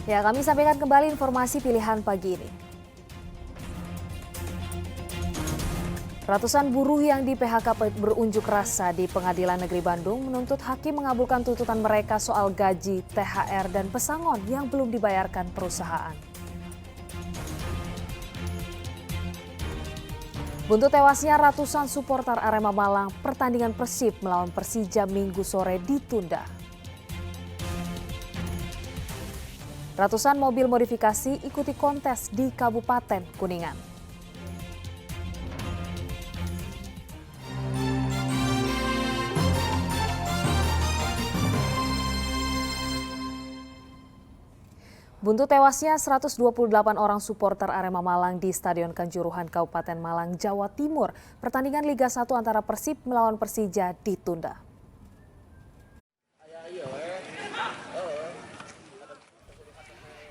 Ya, kami sampaikan kembali informasi pilihan pagi ini. Ratusan buruh yang di PHK berunjuk rasa di Pengadilan Negeri Bandung menuntut hakim mengabulkan tuntutan mereka soal gaji, THR, dan pesangon yang belum dibayarkan perusahaan. Buntut tewasnya ratusan supporter Arema Malang, pertandingan Persib melawan Persija Minggu sore ditunda. Ratusan mobil modifikasi ikuti kontes di Kabupaten Kuningan. Buntut tewasnya 128 orang supporter Arema Malang di Stadion Kanjuruhan Kabupaten Malang, Jawa Timur. Pertandingan Liga 1 antara Persib melawan Persija ditunda.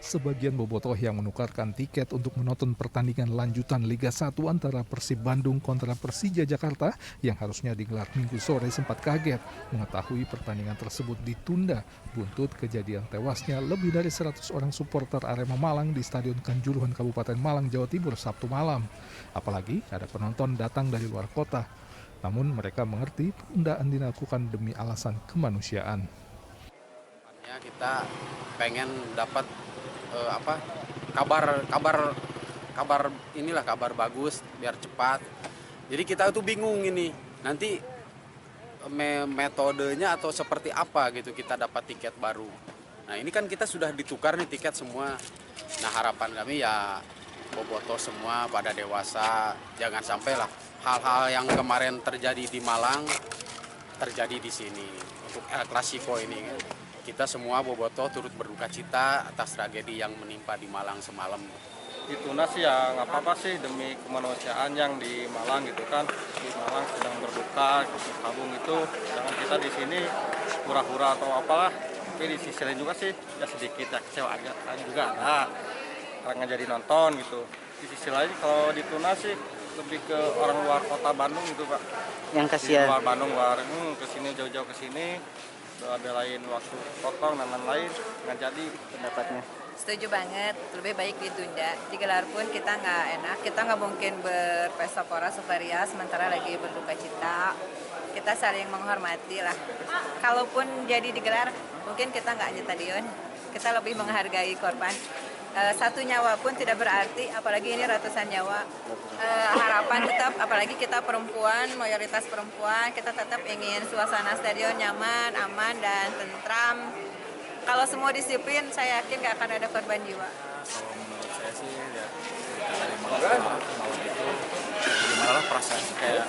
Sebagian bobotoh yang menukarkan tiket untuk menonton pertandingan lanjutan Liga 1 antara Persib Bandung kontra Persija Jakarta yang harusnya digelar Minggu sore sempat kaget mengetahui pertandingan tersebut ditunda buntut kejadian tewasnya lebih dari 100 orang supporter Arema Malang di Stadion Kanjuruhan Kabupaten Malang, Jawa Timur Sabtu malam. Apalagi ada penonton datang dari luar kota. Namun mereka mengerti penundaan dilakukan demi alasan kemanusiaan. Kita pengen dapat kabar bagus biar cepat. Jadi kita tuh bingung ini nanti metodenya atau seperti apa gitu kita dapat tiket baru. Nah ini kan kita sudah ditukar nih tiket semua. Nah harapan kami ya bobotoh semua pada dewasa, jangan sampailah hal-hal yang kemarin terjadi di Malang terjadi di sini untuk El Clasico ini. Kita semua bobotoh turut berduka cita atas tragedi yang menimpa di Malang semalam. Ditunda sih ya nggak apa-apa sih demi kemanusiaan yang di Malang gitu kan. Di Malang sedang berduka, kabung itu. Jangan kita di sini hura-hura atau apalah. Tapi di sisi lain juga sih ya sedikit ya kecewa juga ada. Karena jadi nonton gitu. Di sisi lain kalau ditunda sih lebih ke orang luar kota Bandung gitu Pak. Yang kasihan. Di luar Bandung, kesini jauh-jauh kesini. Ada lain waktu potong dan lain-lain nggak jadi pendapatnya. Setuju banget, lebih baik ditunda. Digelar pun kita nggak enak, kita nggak mungkin berpesta pora sukaria sementara lagi berduka cita. Kita saling menghormati lah. Kalaupun jadi digelar, mungkin kita nggak di stadion. Kita lebih menghargai korban. Satu nyawa pun tidak berarti, apalagi ini ratusan nyawa. Harapan tetap, apalagi kita perempuan, mayoritas perempuan, kita tetap ingin suasana stadion nyaman, aman, dan tentram. Kalau semua disiplin, saya yakin nggak akan ada korban jiwa. Kalau menurut saya sih, ya dari malam itu gimana lah perasaan kayak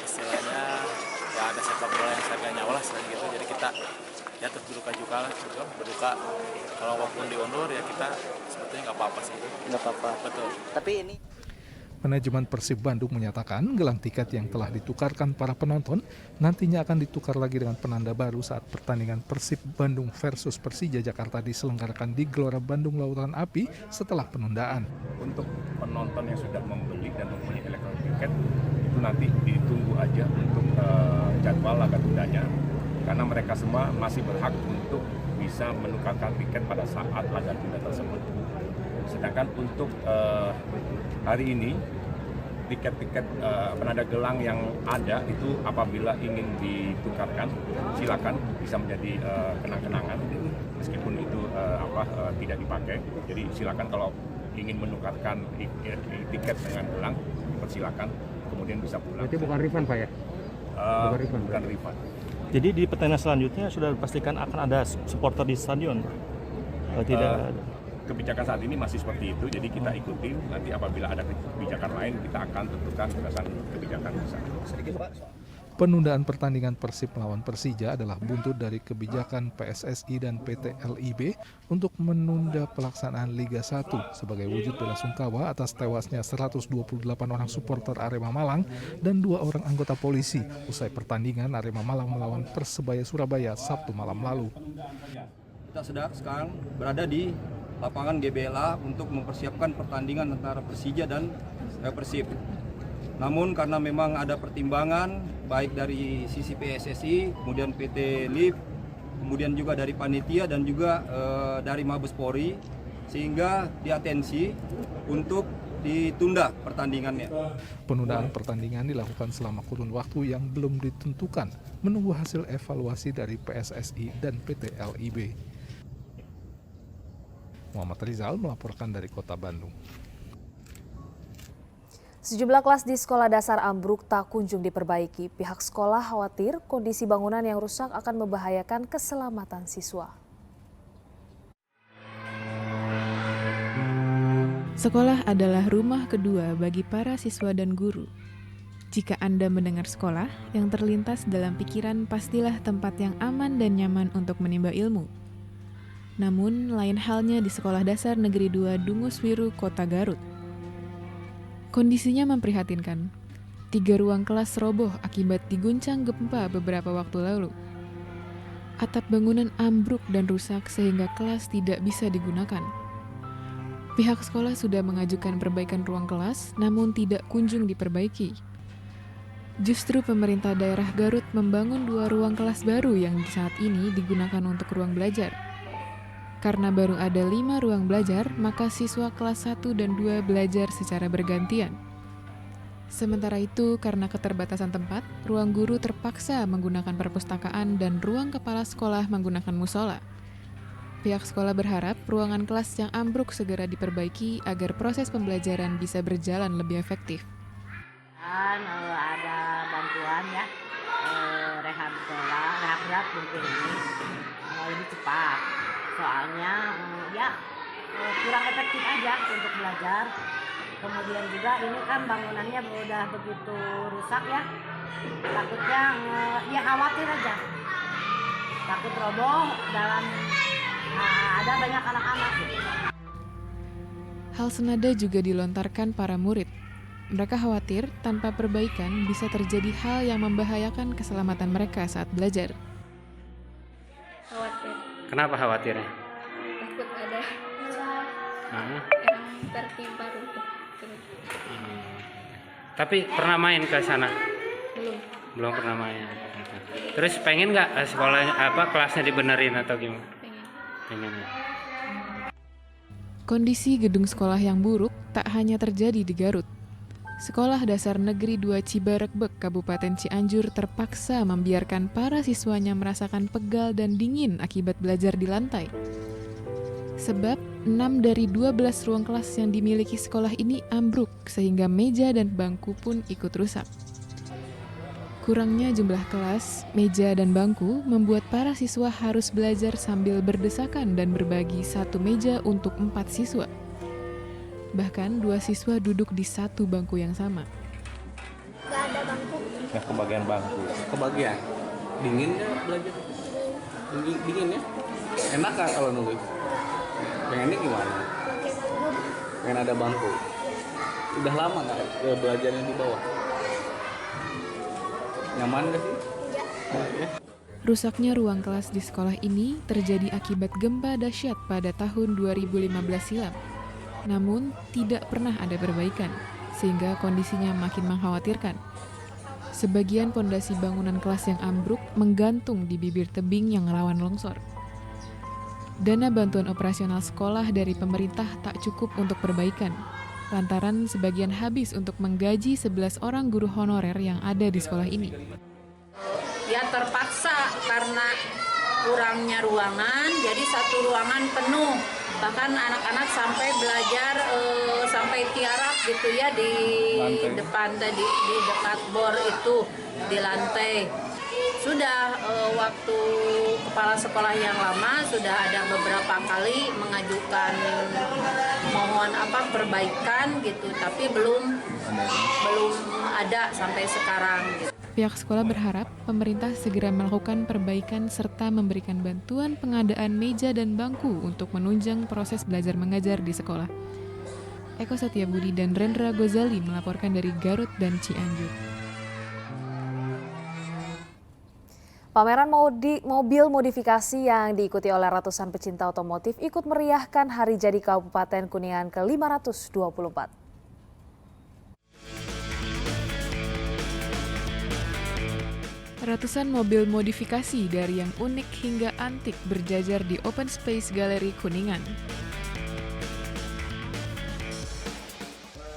istilahnya ya ada sepak bola yang harga nyawa lah selain gitu. Jadi kita ya berduka juga lah, berduka. Kalau walaupun diundur ya kita sebetulnya nggak apa-apa sih. Nggak apa-apa. Betul. Tapi ini Manajemen Persib Bandung menyatakan gelang tiket yang telah ditukarkan para penonton nantinya akan ditukar lagi dengan penanda baru saat pertandingan Persib Bandung versus Persija Jakarta diselenggarakan di Gelora Bandung Lautan Api setelah penundaan. Untuk penonton yang sudah membeli dan mempunyai elektronik tiket itu nanti ditunggu aja untuk jadwal laga tundanya karena mereka semua masih berhak untuk bisa menukarkan tiket pada saat laga tunda tersebut. Sedangkan untuk hari ini tiket-tiket penanda gelang yang ada itu apabila ingin ditukarkan silakan bisa menjadi kenang-kenangan meskipun itu tidak dipakai. Jadi silakan kalau ingin menukarkan tiket dengan gelang persilakan kemudian bisa pulang. Berarti bukan refund Pak ya? Bukan refund. Jadi di pertandingan selanjutnya sudah dipastikan akan ada supporter di stadion? Tidak ada. Kebijakan saat ini masih seperti itu, jadi kita ikuti. Nanti apabila ada kebijakan lain, kita akan tentukan berdasarkan kebijakan bersama. Penundaan pertandingan Persib melawan Persija adalah buntut dari kebijakan PSSI dan PT LIB untuk menunda pelaksanaan Liga 1 sebagai wujud belasungkawa atas tewasnya 128 orang supporter Arema Malang dan 2 orang anggota polisi usai pertandingan Arema Malang melawan Persebaya Surabaya Sabtu malam lalu. Kita sekarang berada di lapangan GBLA untuk mempersiapkan pertandingan antara Persija dan Persib. Namun karena memang ada pertimbangan baik dari sisi PSSI, kemudian PT LIB kemudian juga dari panitia dan juga dari Mabes Polri, sehingga diatensi untuk ditunda pertandingannya. Penundaan pertandingan dilakukan selama kurun waktu yang belum ditentukan, menunggu hasil evaluasi dari PSSI dan PT LIB. Muhammad Rizal melaporkan dari Kota Bandung. Sejumlah kelas di sekolah dasar ambruk tak kunjung diperbaiki. Pihak sekolah khawatir kondisi bangunan yang rusak akan membahayakan keselamatan siswa. Sekolah adalah rumah kedua bagi para siswa dan guru. Jika Anda mendengar sekolah, yang terlintas dalam pikiran pastilah tempat yang aman dan nyaman untuk menimba ilmu. Namun, lain halnya di Sekolah Dasar Negeri 2 Dunguswiru, Kota Garut. Kondisinya memprihatinkan. 3 ruang kelas roboh akibat diguncang gempa beberapa waktu lalu. Atap bangunan ambruk dan rusak sehingga kelas tidak bisa digunakan. Pihak sekolah sudah mengajukan perbaikan ruang kelas, namun tidak kunjung diperbaiki. Justru pemerintah daerah Garut membangun 2 ruang kelas baru yang saat ini digunakan untuk ruang belajar. Karena baru ada 5 ruang belajar, maka siswa kelas 1 dan 2 belajar secara bergantian. Sementara itu, karena keterbatasan tempat, ruang guru terpaksa menggunakan perpustakaan dan ruang kepala sekolah menggunakan musola. Pihak sekolah berharap ruangan kelas yang ambruk segera diperbaiki agar proses pembelajaran bisa berjalan lebih efektif. Ada bantuan ya, rehab berat mungkin ini lebih cepat. Soalnya kurang efektif aja untuk belajar. Kemudian juga ini kan bangunannya udah begitu rusak ya. Takutnya khawatir aja. Takut roboh dalam ada banyak anak-anak. Hal senada juga dilontarkan para murid. Mereka khawatir tanpa perbaikan bisa terjadi hal yang membahayakan keselamatan mereka saat belajar. Khawatir. Kenapa khawatirnya? Takut ada yang tertimpa runtuh. Tapi pernah main ke sana? Belum pernah main. Terus pengen nggak sekolahnya kelasnya dibenerin atau gimana? Pengen. Kondisi gedung sekolah yang buruk tak hanya terjadi di Garut. Sekolah Dasar Negeri 2 Cibarekbek, Kabupaten Cianjur terpaksa membiarkan para siswanya merasakan pegal dan dingin akibat belajar di lantai. Sebab 6 dari 12 ruang kelas yang dimiliki sekolah ini ambruk sehingga meja dan bangku pun ikut rusak. Kurangnya jumlah kelas, meja, dan bangku membuat para siswa harus belajar sambil berdesakan dan berbagi satu meja untuk 4 siswa. Bahkan 2 siswa duduk di satu bangku yang sama. Gak ada bangku. Nggak kebagian bangku. Kebagian. Dingin ya belajar? Dingin ya? Enak nggak kalau nulis? Pengennya gimana? Pengen ada bangku. Udah lama nggak belajarnya di bawah? Nyaman nggak sih? Ya. Rusaknya ruang kelas di sekolah ini terjadi akibat gempa dahsyat pada tahun 2015 silam. Namun, tidak pernah ada perbaikan, sehingga kondisinya makin mengkhawatirkan. Sebagian pondasi bangunan kelas yang ambruk menggantung di bibir tebing yang rawan longsor. Dana bantuan operasional sekolah dari pemerintah tak cukup untuk perbaikan, lantaran sebagian habis untuk menggaji 11 orang guru honorer yang ada di sekolah ini. Ya terpaksa karena kurangnya ruangan, jadi satu ruangan penuh. Bahkan anak-anak sampai belajar sampai tiarap gitu ya di lantai. Depan tadi di dekat bor itu di lantai. Sudah waktu kepala sekolah yang lama sudah ada beberapa kali mengajukan mohon perbaikan gitu, tapi belum ada sampai sekarang gitu. Pihak sekolah berharap pemerintah segera melakukan perbaikan serta memberikan bantuan pengadaan meja dan bangku untuk menunjang proses belajar mengajar di sekolah. Eko Setiabudi dan Rendra Gozali melaporkan dari Garut dan Cianjur. Pameran mobil modifikasi yang diikuti oleh ratusan pecinta otomotif ikut meriahkan Hari Jadi Kabupaten Kuningan ke-524. Ratusan mobil modifikasi dari yang unik hingga antik berjajar di Open Space Gallery Kuningan.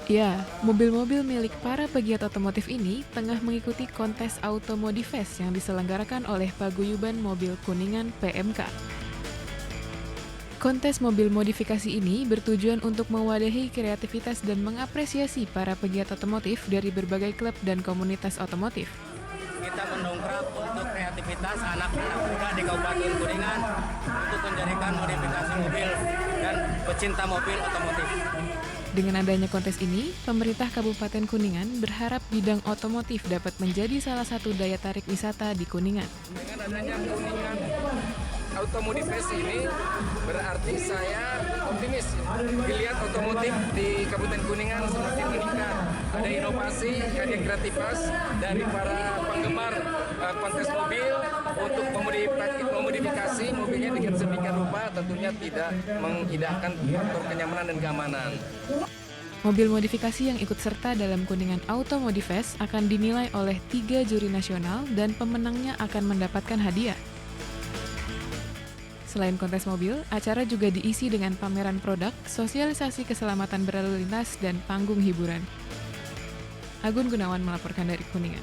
Ya, mobil-mobil milik para pegiat otomotif ini tengah mengikuti kontes Automodifest yang diselenggarakan oleh Paguyuban Mobil Kuningan PMK. Kontes mobil modifikasi ini bertujuan untuk mewadahi kreativitas dan mengapresiasi para pegiat otomotif dari berbagai klub dan komunitas otomotif. Kita mendongkrak untuk kreativitas anak-anak muda di Kabupaten Kuningan untuk menjadikan modifikasi mobil dan pecinta mobil otomotif. Dengan adanya kontes ini, pemerintah Kabupaten Kuningan berharap bidang otomotif dapat menjadi salah satu daya tarik wisata di Kuningan. Dengan adanya Kuningan Automodifest ini berarti saya optimis dilihat otomotif di Kabupaten Kuningan semakin meningkat. Ada inovasi, ada kreativitas dari para penggemar kontes mobil untuk memodifikasi mobilnya dengan sedemikian rupa, tentunya tidak mengindahkan faktor kenyamanan dan keamanan. Mobil modifikasi yang ikut serta dalam Kuningan Automodifest akan dinilai oleh 3 juri nasional dan pemenangnya akan mendapatkan hadiah. Selain kontes mobil, acara juga diisi dengan pameran produk, sosialisasi keselamatan berlalu lintas, dan panggung hiburan. Agun Gunawan melaporkan dari Kuningan.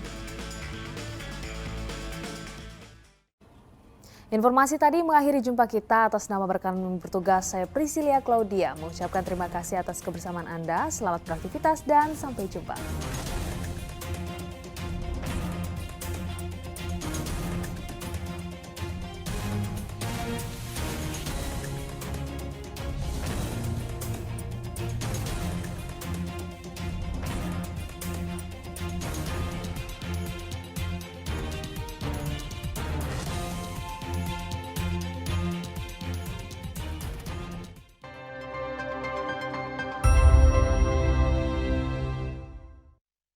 Informasi tadi mengakhiri jumpa kita. Atas nama rekan bertugas, saya Priscilia Claudia mengucapkan terima kasih atas kebersamaan Anda. Selamat beraktivitas dan sampai jumpa.